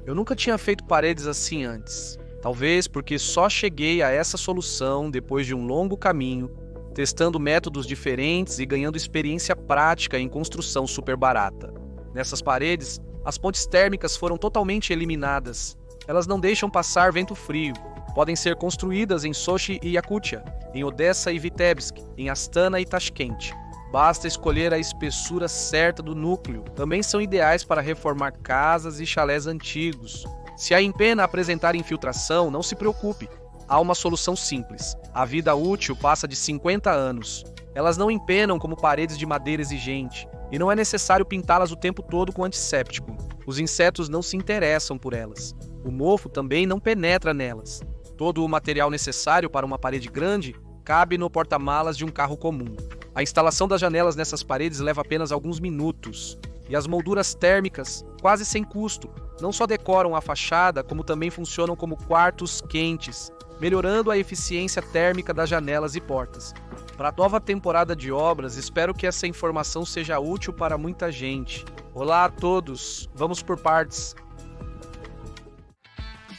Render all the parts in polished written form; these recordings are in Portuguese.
Eu nunca tinha feito paredes assim antes. Talvez porque só cheguei a essa solução depois de um longo caminho, testando métodos diferentes e ganhando experiência prática em construção super barata. Nessas paredes, as pontes térmicas foram totalmente eliminadas. Elas não deixam passar vento frio. Podem ser construídas em Sochi e Yakutia, em Odessa e Vitebsk, em Astana e Tashkent. Basta escolher a espessura certa do núcleo. Também são ideais para reformar casas e chalés antigos. Se a empena apresentar infiltração, não se preocupe. Há uma solução simples. A vida útil passa de 50 anos. Elas não empenam como paredes de madeira exigente, e não é necessário pintá-las o tempo todo com antisséptico. Os insetos não se interessam por elas. O mofo também não penetra nelas. Todo o material necessário para uma parede grande cabe no porta-malas de um carro comum. A instalação das janelas nessas paredes leva apenas alguns minutos. E as molduras térmicas, quase sem custo, não só decoram a fachada, como também funcionam como quartos quentes, melhorando a eficiência térmica das janelas e portas. Para a nova temporada de obras, espero que essa informação seja útil para muita gente. Olá a todos, vamos por partes.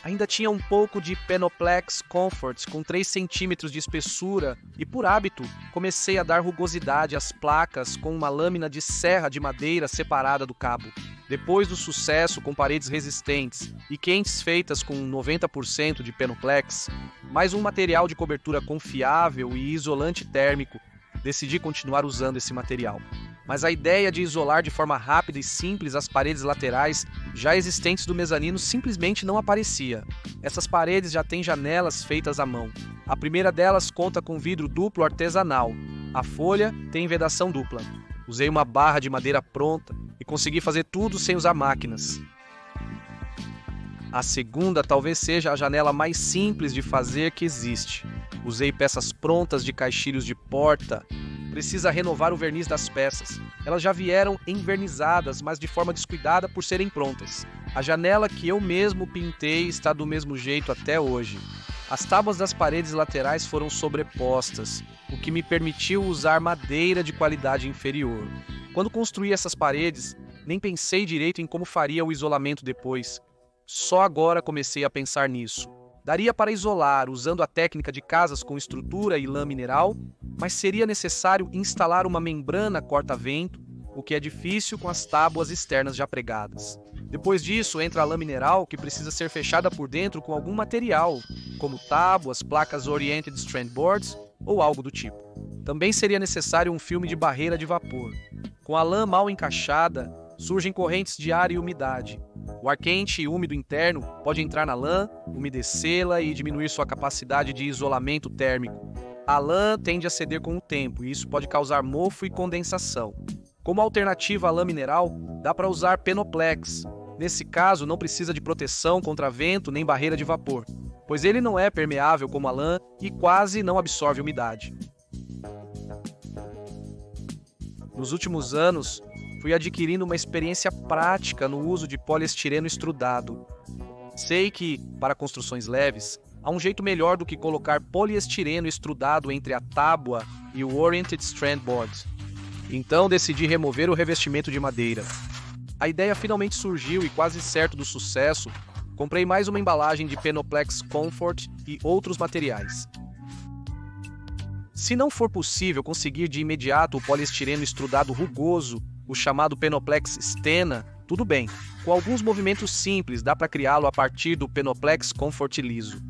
Ainda tinha um pouco de Penoplex Comfort com 3 centímetros de espessura e, por hábito, comecei a dar rugosidade às placas com uma lâmina de serra de madeira separada do cabo. Depois do sucesso com paredes resistentes e quentes feitas com 90% de Penoplex, mais um material de cobertura confiável e isolante térmico, decidi continuar usando esse material. Mas a ideia de isolar de forma rápida e simples as paredes laterais já existentes do mezanino simplesmente não aparecia. Essas paredes já têm janelas feitas à mão. A primeira delas conta com vidro duplo artesanal. A folha tem vedação dupla. Usei uma barra de madeira pronta e consegui fazer tudo sem usar máquinas. A segunda talvez seja a janela mais simples de fazer que existe. Usei peças prontas de caixilhos de porta. Precisa renovar o verniz das peças. Elas já vieram envernizadas, mas de forma descuidada por serem prontas. A janela que eu mesmo pintei está do mesmo jeito até hoje. As tábuas das paredes laterais foram sobrepostas, o que me permitiu usar madeira de qualidade inferior. Quando construí essas paredes, nem pensei direito em como faria o isolamento depois. Só agora comecei a pensar nisso. Daria para isolar usando a técnica de casas com estrutura e lã mineral, mas seria necessário instalar uma membrana corta-vento, o que é difícil com as tábuas externas já pregadas. Depois disso, entra a lã mineral, que precisa ser fechada por dentro com algum material, como tábuas, placas Oriented Strand Boards ou algo do tipo. Também seria necessário um filme de barreira de vapor. Com a lã mal encaixada, surgem correntes de ar e umidade. O ar quente e úmido interno pode entrar na lã, umedecê-la e diminuir sua capacidade de isolamento térmico. A lã tende a ceder com o tempo e isso pode causar mofo e condensação. Como alternativa à lã mineral, dá para usar Penoplex. Nesse caso, não precisa de proteção contra vento nem barreira de vapor, pois ele não é permeável como a lã e quase não absorve umidade. Nos últimos anos, fui adquirindo uma experiência prática no uso de poliestireno extrudado. Sei que, para construções leves, há um jeito melhor do que colocar poliestireno extrudado entre a tábua e o Oriented Strand Board. Então decidi remover o revestimento de madeira. A ideia finalmente surgiu e, quase certo do sucesso, comprei mais uma embalagem de Penoplex Comfort e outros materiais. Se não for possível conseguir de imediato o poliestireno extrudado rugoso, o chamado Penoplex Stena, tudo bem. Com alguns movimentos simples dá para criá-lo a partir do Penoplex Comfort liso.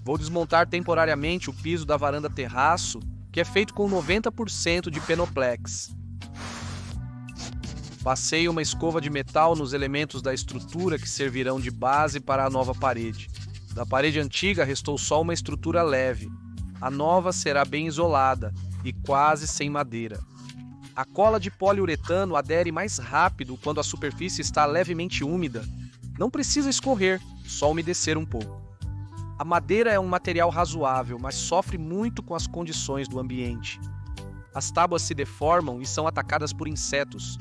Vou desmontar temporariamente o piso da varanda terraço, que é feito com 90% de Penoplex. Passei uma escova de metal nos elementos da estrutura que servirão de base para a nova parede. Da parede antiga restou só uma estrutura leve. A nova será bem isolada e quase sem madeira. A cola de poliuretano adere mais rápido quando a superfície está levemente úmida. Não precisa escorrer, só umedecer um pouco. A madeira é um material razoável, mas sofre muito com as condições do ambiente. As tábuas se deformam e são atacadas por insetos.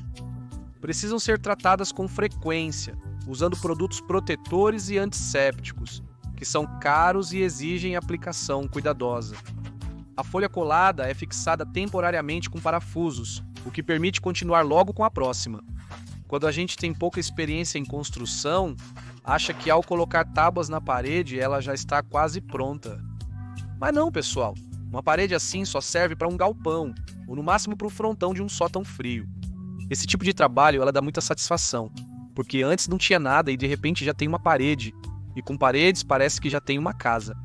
Precisam ser tratadas com frequência, usando produtos protetores e antissépticos, que são caros e exigem aplicação cuidadosa. A folha colada é fixada temporariamente com parafusos, o que permite continuar logo com a próxima. Quando a gente tem pouca experiência em construção, acha que ao colocar tábuas na parede ela já está quase pronta. Mas não, pessoal. Uma parede assim só serve para um galpão, ou no máximo para o frontão de um sótão frio. Esse tipo de trabalho ela dá muita satisfação, porque antes não tinha nada e de repente já tem uma parede, e com paredes parece que já tem uma casa.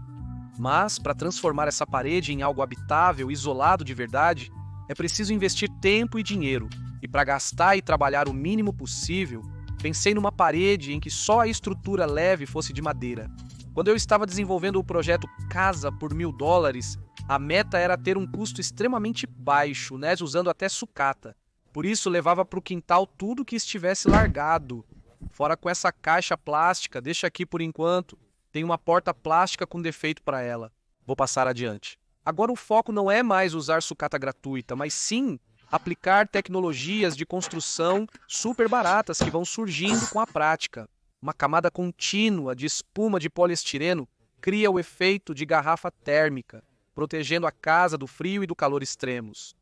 Mas, para transformar essa parede em algo habitável, isolado de verdade, é preciso investir tempo e dinheiro. E para gastar e trabalhar o mínimo possível, pensei numa parede em que só a estrutura leve fosse de madeira. Quando eu estava desenvolvendo o projeto Casa por $1.000, a meta era ter um custo extremamente baixo, né, usando até sucata. Por isso, levava para o quintal tudo que estivesse largado. Fora com essa caixa plástica, deixa aqui por enquanto. Tem uma porta plástica com defeito para ela. Vou passar adiante. Agora o foco não é mais usar sucata gratuita, mas sim aplicar tecnologias de construção super baratas que vão surgindo com a prática. Uma camada contínua de espuma de poliestireno cria o efeito de garrafa térmica, protegendo a casa do frio e do calor extremos.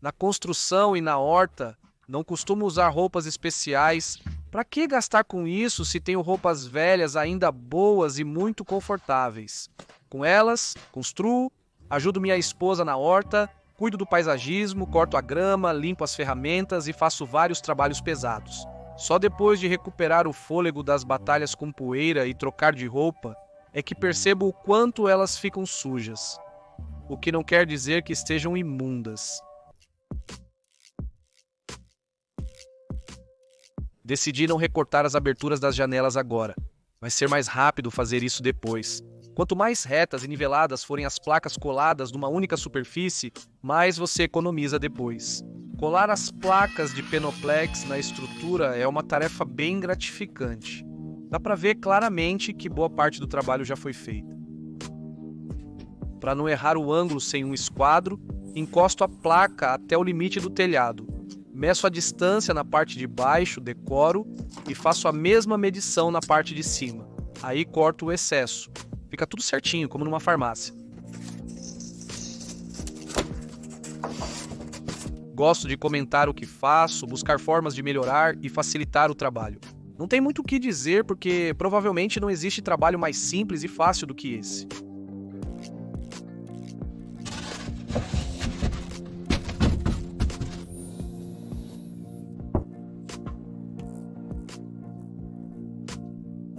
Na construção e na horta, não costumo usar roupas especiais. Para que gastar com isso se tenho roupas velhas ainda boas e muito confortáveis? Com elas, construo, ajudo minha esposa na horta, cuido do paisagismo, corto a grama, limpo as ferramentas e faço vários trabalhos pesados. Só depois de recuperar o fôlego das batalhas com poeira e trocar de roupa, é que percebo o quanto elas ficam sujas. O que não quer dizer que estejam imundas. Decidi não recortar as aberturas das janelas agora. Vai ser mais rápido fazer isso depois. Quanto mais retas e niveladas forem as placas coladas numa única superfície, mais você economiza depois. Colar as placas de Penoplex na estrutura é uma tarefa bem gratificante. Dá para ver claramente que boa parte do trabalho já foi feita. Para não errar o ângulo sem um esquadro, encosto a placa até o limite do telhado. Meço a distância na parte de baixo, decoro e faço a mesma medição na parte de cima. Aí corto o excesso. Fica tudo certinho, como numa farmácia. Gosto de comentar o que faço, buscar formas de melhorar e facilitar o trabalho. Não tem muito o que dizer porque provavelmente não existe trabalho mais simples e fácil do que esse.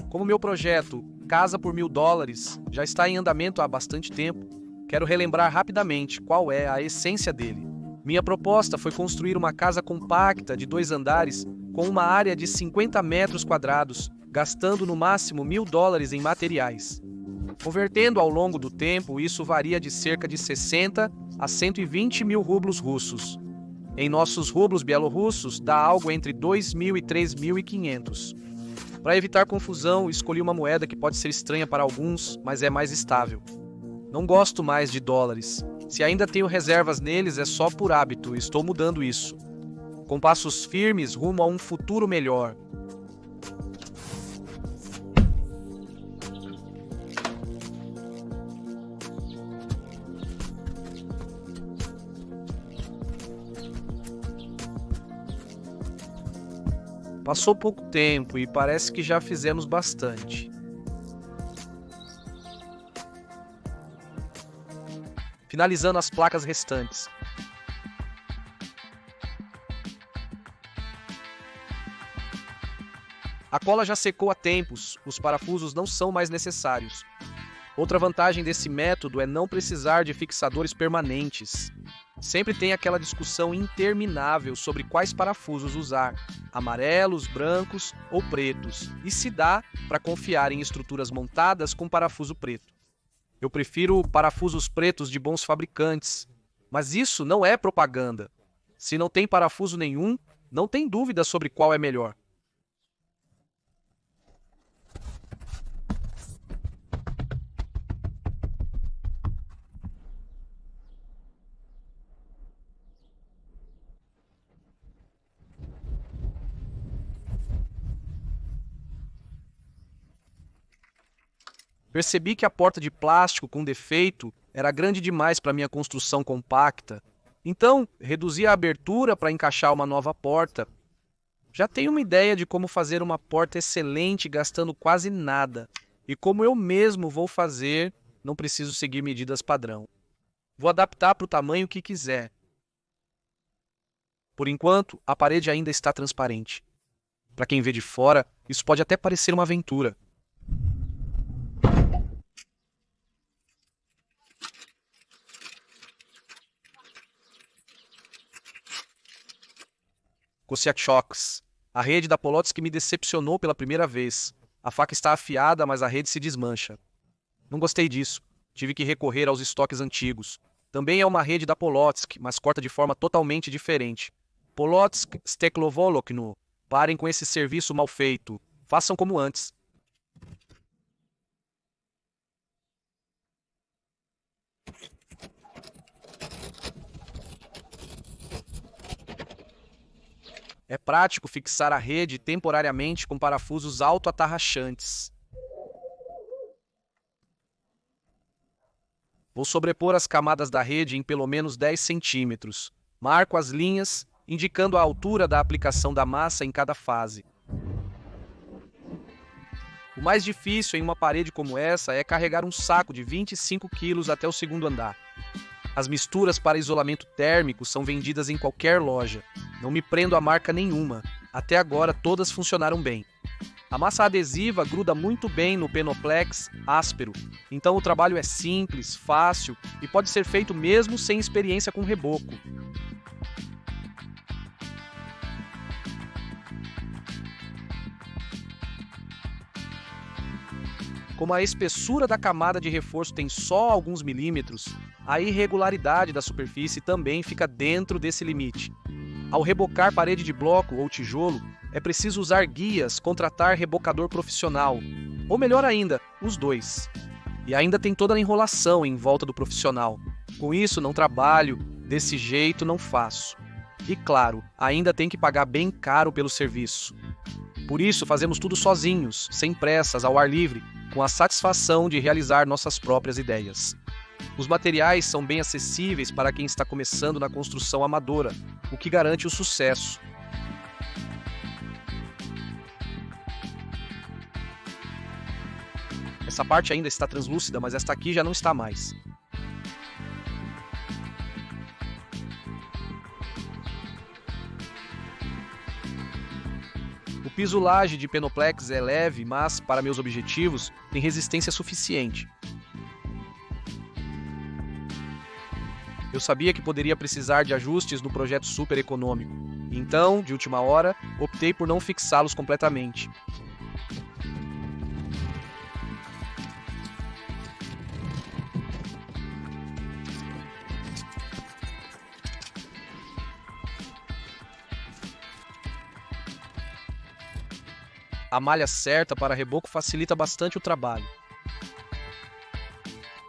Como meu projeto Casa por $1.000 já está em andamento há bastante tempo, quero relembrar rapidamente qual é a essência dele. Minha proposta foi construir uma casa compacta de 2 andares com uma área de 50 metros quadrados, gastando no máximo $1.000 em materiais. Convertendo ao longo do tempo, isso varia de cerca de 60 a 120 mil rublos russos. Em nossos rublos bielorrussos, dá algo entre 2.000 e 3.500. Para evitar confusão, escolhi uma moeda que pode ser estranha para alguns, mas é mais estável. Não gosto mais de dólares. Se ainda tenho reservas neles, é só por hábito, estou mudando isso. Com passos firmes rumo a um futuro melhor. Passou pouco tempo e parece que já fizemos bastante. Finalizando as placas restantes. A cola já secou há tempos, os parafusos não são mais necessários. Outra vantagem desse método é não precisar de fixadores permanentes. Sempre tem aquela discussão interminável sobre quais parafusos usar, amarelos, brancos ou pretos, e se dá para confiar em estruturas montadas com parafuso preto. Eu prefiro parafusos pretos de bons fabricantes, mas isso não é propaganda. Se não tem parafuso nenhum, não tem dúvida sobre qual é melhor. Percebi que a porta de plástico com defeito era grande demais para minha construção compacta Então, reduzi a abertura para encaixar uma nova porta. Já tenho uma ideia de como fazer uma porta excelente gastando quase nada. E como eu mesmo vou fazer, não preciso seguir medidas padrão. Vou adaptar para o tamanho que quiser. Por enquanto, a parede ainda está transparente. Para quem vê de fora, isso pode até parecer uma aventura. Kosiakox. A rede da Polotsky me decepcionou pela primeira vez. A faca está afiada, mas a rede se desmancha. Não gostei disso. Tive que recorrer aos estoques antigos. Também é uma rede da Polotsky, mas corta de forma totalmente diferente. Polotsk Steklovolokno. Parem com esse serviço mal feito. Façam como antes. É prático fixar a rede temporariamente com parafusos autoatarrachantes. Vou sobrepor as camadas da rede em pelo menos 10 centímetros. Marco as linhas, indicando a altura da aplicação da massa em cada fase. O mais difícil em uma parede como essa é carregar um saco de 25 quilos até o segundo andar. As misturas para isolamento térmico são vendidas em qualquer loja. Não me prendo a marca nenhuma. Até agora todas funcionaram bem. A massa adesiva gruda muito bem no Penoplex áspero, então o trabalho é simples, fácil e pode ser feito mesmo sem experiência com reboco. Como a espessura da camada de reforço tem só alguns milímetros, a irregularidade da superfície também fica dentro desse limite. Ao rebocar parede de bloco ou tijolo, é preciso usar guias, contratar rebocador profissional, ou melhor ainda, os dois. E ainda tem toda a enrolação em volta do profissional. Com isso não trabalho, desse jeito não faço. E claro, ainda tem que pagar bem caro pelo serviço. Por isso fazemos tudo sozinhos, sem pressas, ao ar livre, com a satisfação de realizar nossas próprias ideias. Os materiais são bem acessíveis para quem está começando na construção amadora, o que garante o sucesso. Essa parte ainda está translúcida, mas esta aqui já não está mais. O piso laje de Penoplex é leve, mas, para meus objetivos, tem resistência suficiente. Eu sabia que poderia precisar de ajustes no projeto super econômico. Então, de última hora, optei por não fixá-los completamente. A malha certa para reboco facilita bastante o trabalho.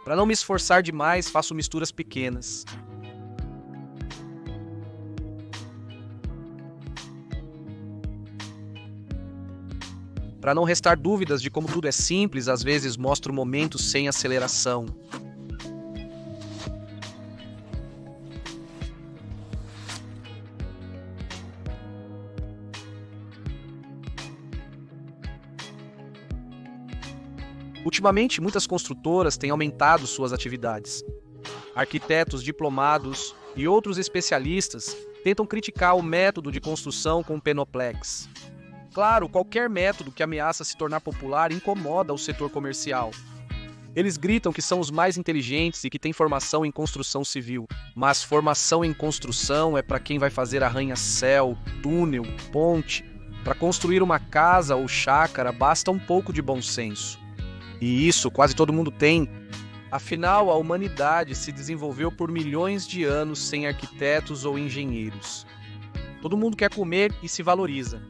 Para não me esforçar demais, faço misturas pequenas. Para não restar dúvidas de como tudo é simples, às vezes mostro momentos sem aceleração. Ultimamente, muitas construtoras têm aumentado suas atividades. Arquitetos diplomados e outros especialistas tentam criticar o método de construção com Penoplex. Claro, qualquer método que ameaça se tornar popular incomoda o setor comercial. Eles gritam que são os mais inteligentes e que têm formação em construção civil. Mas formação em construção é para quem vai fazer arranha-céu, túnel, ponte. Para construir uma casa ou chácara basta um pouco de bom senso. E isso quase todo mundo tem. Afinal, a humanidade se desenvolveu por milhões de anos sem arquitetos ou engenheiros. Todo mundo quer comer e se valoriza.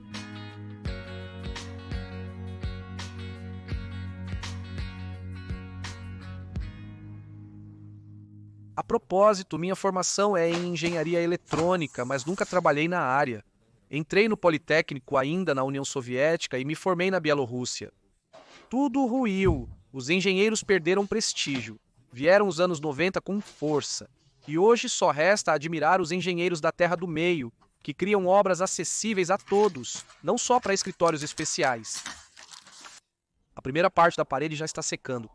A propósito, minha formação é em engenharia eletrônica, mas nunca trabalhei na área. Entrei no Politécnico ainda na União Soviética e me formei na Bielorrússia. Tudo ruiu, os engenheiros perderam prestígio. Vieram os anos 90 com força. E hoje só resta admirar os engenheiros da Terra do Meio, que criam obras acessíveis a todos, não só para escritórios especiais. A primeira parte da parede já está secando.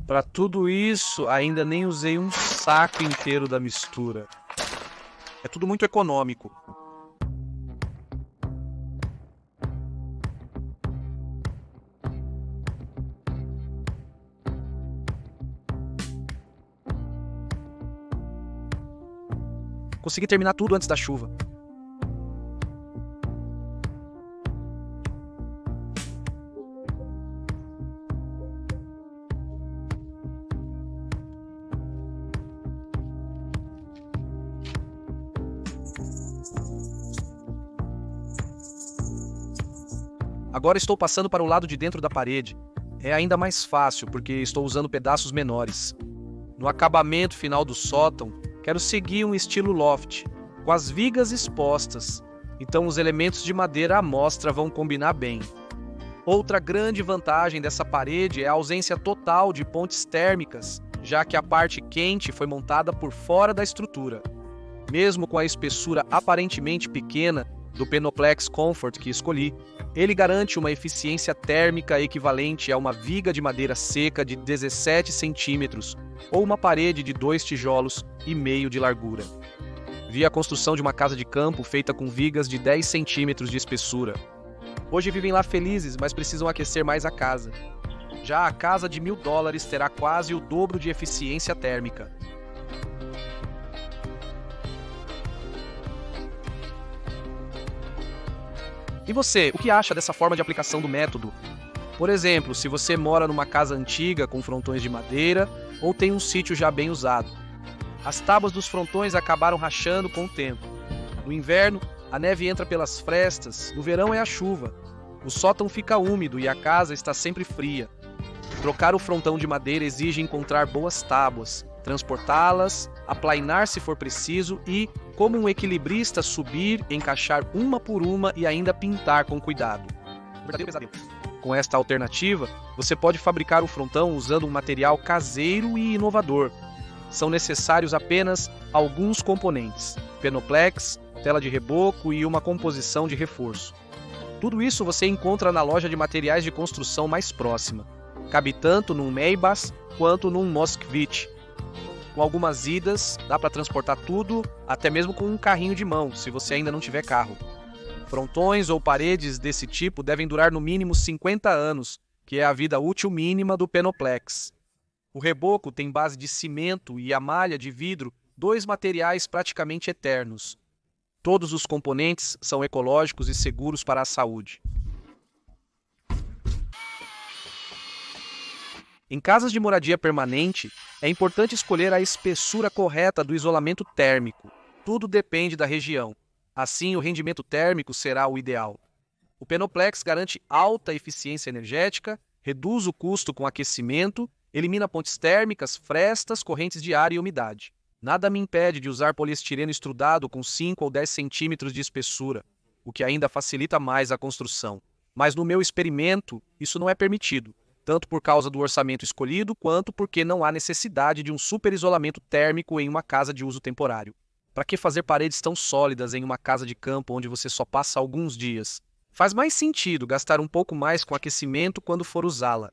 Para tudo isso, ainda nem usei um saco inteiro da mistura. É tudo muito econômico. Consegui terminar tudo antes da chuva. Agora estou passando para o lado de dentro da parede. É ainda mais fácil porque estou usando pedaços menores. No acabamento final do sótão, quero seguir um estilo loft, com as vigas expostas, então os elementos de madeira à mostra vão combinar bem. Outra grande vantagem dessa parede é a ausência total de pontes térmicas, já que a parte quente foi montada por fora da estrutura. Mesmo com a espessura aparentemente pequena do Penoplex Comfort que escolhi, ele garante uma eficiência térmica equivalente a uma viga de madeira seca de 17 centímetros ou uma parede de 2 tijolos e meio de largura. Vi a construção de uma casa de campo feita com vigas de 10 centímetros de espessura. Hoje vivem lá felizes, mas precisam aquecer mais a casa. Já a casa de $1.000 terá quase o dobro de eficiência térmica. E você, o que acha dessa forma de aplicação do método? Por exemplo, se você mora numa casa antiga com frontões de madeira ou tem um sítio já bem usado. As tábuas dos frontões acabaram rachando com o tempo. No inverno, a neve entra pelas frestas, no verão é a chuva. O sótão fica úmido e a casa está sempre fria. Trocar o frontão de madeira exige encontrar boas tábuas, transportá-las, aplainar se for preciso e, como um equilibrista, subir, encaixar uma por uma e ainda pintar com cuidado. Verdadeiro pesadelo. Com esta alternativa, você pode fabricar o frontão usando um material caseiro e inovador. São necessários apenas alguns componentes: Penoplex, tela de reboco e uma composição de reforço. Tudo isso você encontra na loja de materiais de construção mais próxima. Cabe tanto num Maybach quanto num Moskvich. Com algumas idas, dá para transportar tudo, até mesmo com um carrinho de mão, se você ainda não tiver carro. Frontões ou paredes desse tipo devem durar no mínimo 50 anos, que é a vida útil mínima do Penoplex. O reboco tem base de cimento e a malha de vidro, dois materiais praticamente eternos. Todos os componentes são ecológicos e seguros para a saúde. Em casas de moradia permanente, é importante escolher a espessura correta do isolamento térmico. Tudo depende da região. Assim, o rendimento térmico será o ideal. O Penoplex garante alta eficiência energética, reduz o custo com aquecimento, elimina pontes térmicas, frestas, correntes de ar e umidade. Nada me impede de usar poliestireno estrudado com 5 ou 10 centímetros de espessura, o que ainda facilita mais a construção. Mas no meu experimento, isso não é permitido, tanto por causa do orçamento escolhido, quanto porque não há necessidade de um super isolamento térmico em uma casa de uso temporário. Para que fazer paredes tão sólidas em uma casa de campo onde você só passa alguns dias? Faz mais sentido gastar um pouco mais com aquecimento quando for usá-la.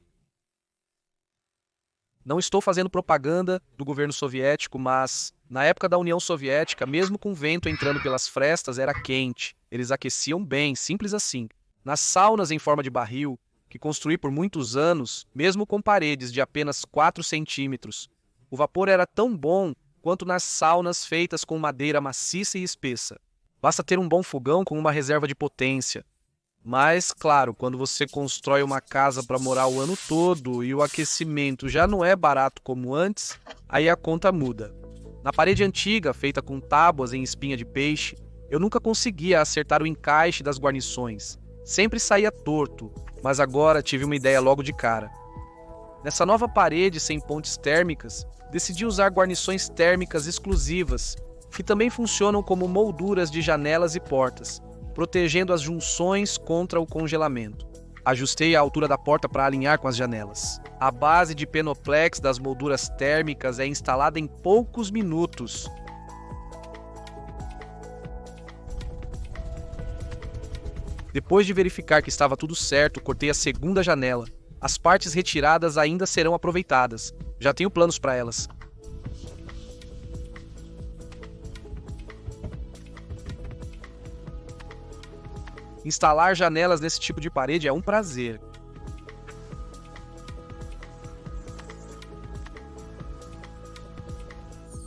Não estou fazendo propaganda do governo soviético, mas, na época da União Soviética, mesmo com vento entrando pelas frestas, era quente. Eles aqueciam bem, simples assim. Nas saunas em forma de barril, que construí por muitos anos, mesmo com paredes de apenas 4 centímetros, o vapor era tão bom quanto nas saunas feitas com madeira maciça e espessa. Basta ter um bom fogão com uma reserva de potência. Mas, claro, quando você constrói uma casa para morar o ano todo e o aquecimento já não é barato como antes, aí a conta muda. Na parede antiga, feita com tábuas em espinha de peixe, eu nunca conseguia acertar o encaixe das guarnições. Sempre saía torto, mas agora tive uma ideia logo de cara. Nessa nova parede sem pontes térmicas, decidi usar guarnições térmicas exclusivas, que também funcionam como molduras de janelas e portas, protegendo as junções contra o congelamento. Ajustei a altura da porta para alinhar com as janelas. A base de Penoplex das molduras térmicas é instalada em poucos minutos. Depois de verificar que estava tudo certo, cortei a segunda janela. As partes retiradas ainda serão aproveitadas. Já tenho planos para elas. Instalar janelas nesse tipo de parede é um prazer.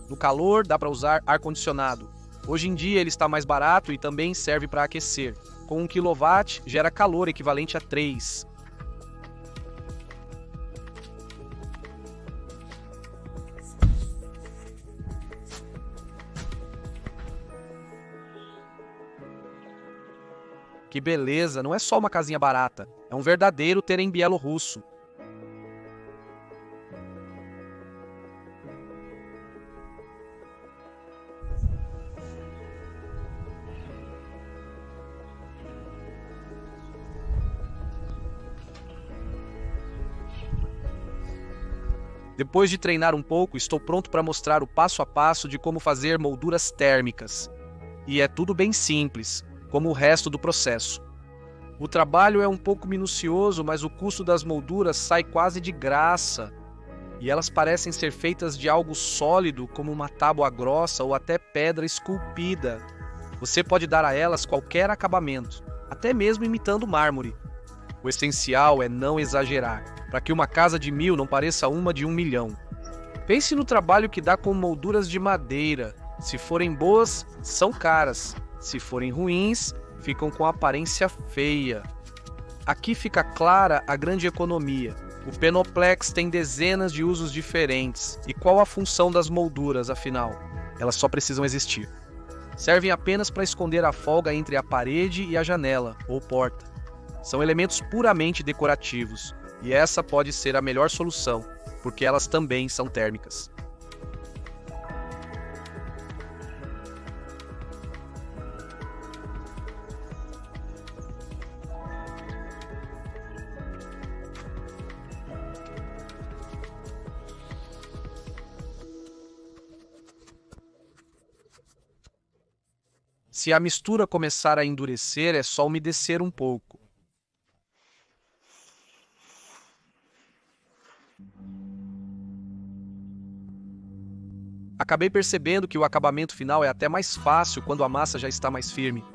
No calor, dá para usar ar-condicionado. Hoje em dia ele está mais barato e também serve para aquecer. Com 1 kW, gera calor equivalente a 3. Que beleza, não é só uma casinha barata, é um verdadeiro terem bielorrusso. Depois de treinar um pouco, estou pronto para mostrar o passo a passo de como fazer molduras térmicas. E é tudo bem simples, como o resto do processo. O trabalho é um pouco minucioso, mas o custo das molduras sai quase de graça. E elas parecem ser feitas de algo sólido, como uma tábua grossa ou até pedra esculpida. Você pode dar a elas qualquer acabamento, até mesmo imitando mármore. O essencial é não exagerar, para que uma casa de 1000 não pareça uma de 1 milhão. Pense no trabalho que dá com molduras de madeira. Se forem boas, são caras. Se forem ruins, ficam com aparência feia. Aqui fica clara a grande economia. O Penoplex tem dezenas de usos diferentes. E qual a função das molduras, afinal? Elas só precisam existir. Servem apenas para esconder a folga entre a parede e a janela, ou porta. São elementos puramente decorativos. E essa pode ser a melhor solução, porque elas também são térmicas. Se a mistura começar a endurecer, é só umedecer um pouco. Acabei percebendo que o acabamento final é até mais fácil quando a massa já está mais firme.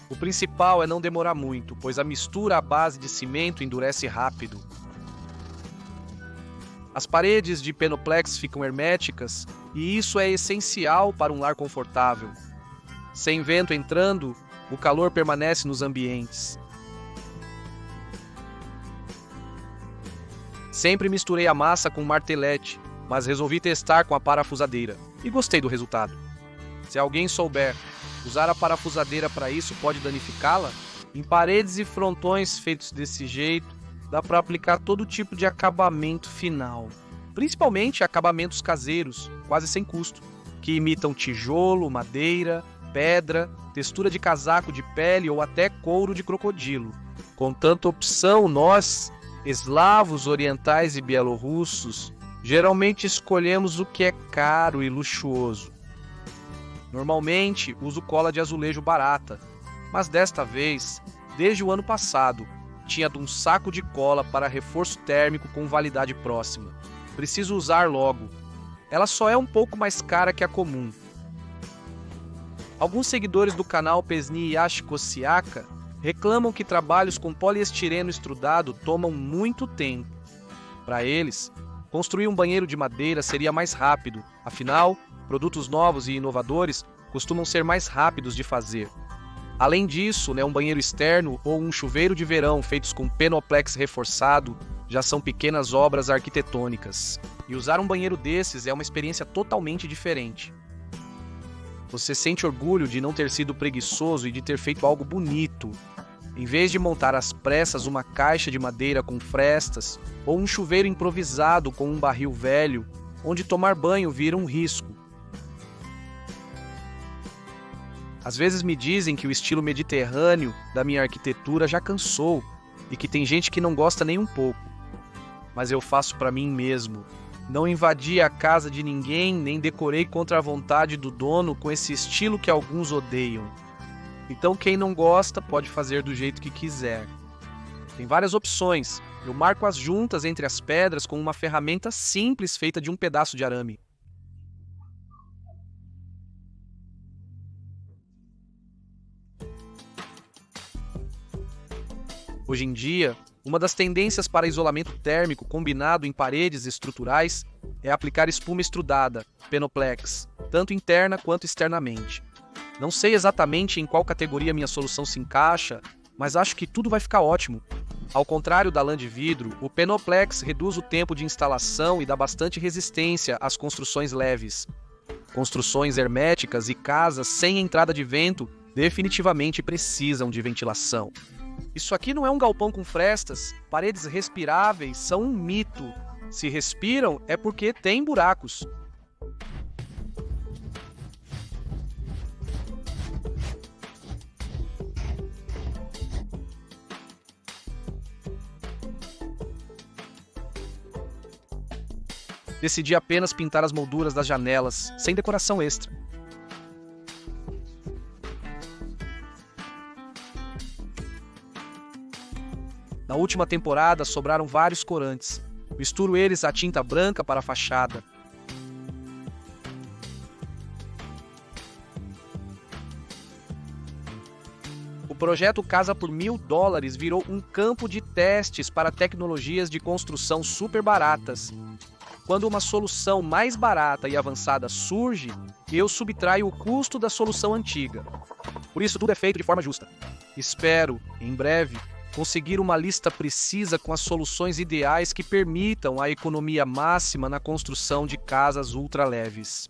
O principal é não demorar muito, pois a mistura à base de cimento endurece rápido. As paredes de Penoplex ficam herméticas e isso é essencial para um lar confortável. Sem vento entrando, o calor permanece nos ambientes. Sempre misturei a massa com martelete, mas resolvi testar com a parafusadeira e gostei do resultado. Se alguém souber usar a parafusadeira para isso, pode danificá-la? Em paredes e frontões feitos desse jeito, dá para aplicar todo tipo de acabamento final, principalmente acabamentos caseiros, quase sem custo, que imitam tijolo, madeira, pedra, textura de casaco de pele ou até couro de crocodilo. Com tanta opção, nós, eslavos, orientais e bielorrussos, geralmente escolhemos o que é caro e luxuoso. Normalmente, uso cola de azulejo barata, mas desta vez, desde o ano passado, tinha de um saco de cola para reforço térmico com validade próxima. Preciso usar logo. Ela só é um pouco mais cara que a comum. Alguns seguidores do canal Pesni Yashkosiaka reclamam que trabalhos com poliestireno estrudado tomam muito tempo. Para eles, construir um banheiro de madeira seria mais rápido, afinal, produtos novos e inovadores costumam ser mais rápidos de fazer. Além disso, um banheiro externo ou um chuveiro de verão feitos com Penoplex reforçado já são pequenas obras arquitetônicas. E usar um banheiro desses é uma experiência totalmente diferente. Você sente orgulho de não ter sido preguiçoso e de ter feito algo bonito. Em vez de montar às pressas uma caixa de madeira com frestas ou um chuveiro improvisado com um barril velho, onde tomar banho vira um risco. Às vezes me dizem que o estilo mediterrâneo da minha arquitetura já cansou, e que tem gente que não gosta nem um pouco. Mas eu faço pra mim mesmo. Não invadi a casa de ninguém, nem decorei contra a vontade do dono com esse estilo que alguns odeiam. Então quem não gosta pode fazer do jeito que quiser. Tem várias opções. Eu marco as juntas entre as pedras com uma ferramenta simples feita de um pedaço de arame. Hoje em dia, uma das tendências para isolamento térmico combinado em paredes estruturais é aplicar espuma extrudada, Penoplex, tanto interna quanto externamente. Não sei exatamente em qual categoria minha solução se encaixa, mas acho que tudo vai ficar ótimo. Ao contrário da lã de vidro, o Penoplex reduz o tempo de instalação e dá bastante resistência às construções leves. Construções herméticas e casas sem entrada de vento definitivamente precisam de ventilação. Isso aqui não é um galpão com frestas, paredes respiráveis são um mito. Se respiram é porque tem buracos. Decidi apenas pintar as molduras das janelas, sem decoração extra. Na última temporada sobraram vários corantes. Misturo eles à tinta branca para a fachada. O projeto Casa por $1.000 virou um campo de testes para tecnologias de construção super baratas. Quando uma solução mais barata e avançada surge, eu subtraio o custo da solução antiga. Por isso, tudo é feito de forma justa. Espero, em breve, conseguir uma lista precisa com as soluções ideais que permitam a economia máxima na construção de casas ultraleves.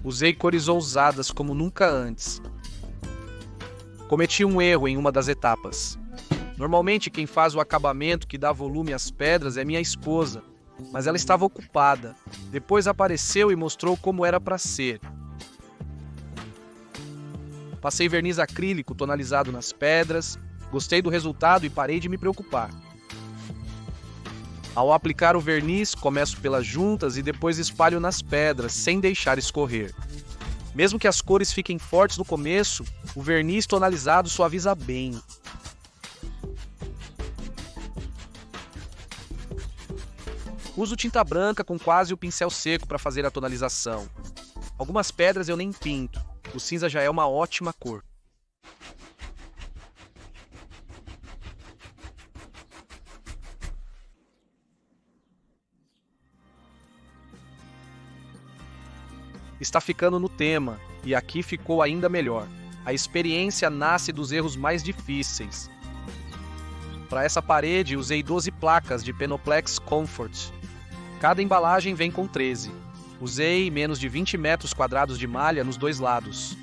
Usei cores ousadas como nunca antes. Cometi um erro em uma das etapas. Normalmente quem faz o acabamento que dá volume às pedras é minha esposa, mas ela estava ocupada. Depois apareceu e mostrou como era para ser. Passei verniz acrílico tonalizado nas pedras, gostei do resultado e parei de me preocupar. Ao aplicar o verniz, começo pelas juntas e depois espalho nas pedras, sem deixar escorrer. Mesmo que as cores fiquem fortes no começo, o verniz tonalizado suaviza bem. Uso tinta branca com quase o pincel seco para fazer a tonalização. Algumas pedras eu nem pinto, o cinza já é uma ótima cor. Está ficando no tema, e aqui ficou ainda melhor. A experiência nasce dos erros mais difíceis. Para essa parede, usei 12 placas de Penoplex Comfort. Cada embalagem vem com 13. Usei menos de 20 metros quadrados de malha nos dois lados.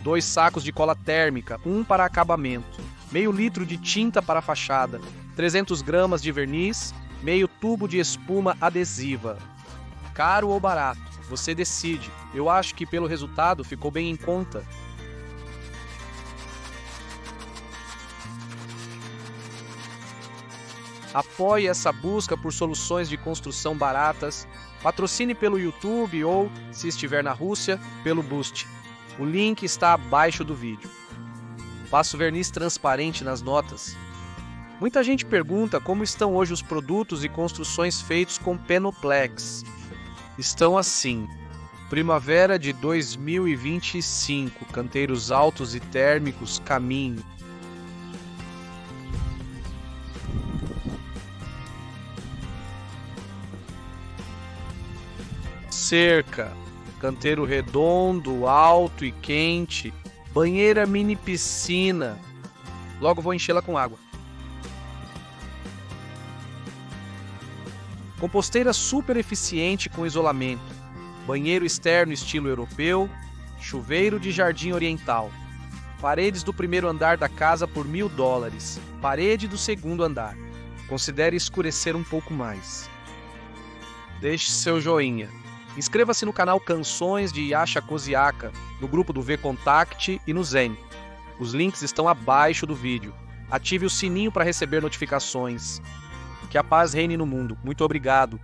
2 sacos de cola térmica, um para acabamento. Meio litro de tinta para a fachada. 300 gramas de verniz. Meio tubo de espuma adesiva. Caro ou barato? Você decide. Eu acho que pelo resultado ficou bem em conta. Apoie essa busca por soluções de construção baratas. Patrocine pelo YouTube ou, se estiver na Rússia, pelo Boost. O link está abaixo do vídeo. Passo verniz transparente nas notas. Muita gente pergunta como estão hoje os produtos e construções feitos com Penoplex. Estão assim: primavera de 2025, canteiros altos e térmicos, caminho. Cerca, canteiro redondo, alto e quente, banheira mini piscina. Logo vou enchê-la com água. Composteira super eficiente com isolamento. Banheiro externo estilo europeu. Chuveiro de jardim oriental. Paredes do primeiro andar da casa por $1.000. Parede do segundo andar. Considere escurecer um pouco mais. Deixe seu joinha. Inscreva-se no canal Canções de Yasha Koziaka, no grupo do V-Contact e no Zen. Os links estão abaixo do vídeo. Ative o sininho para receber notificações. Que a paz reine no mundo. Muito obrigado.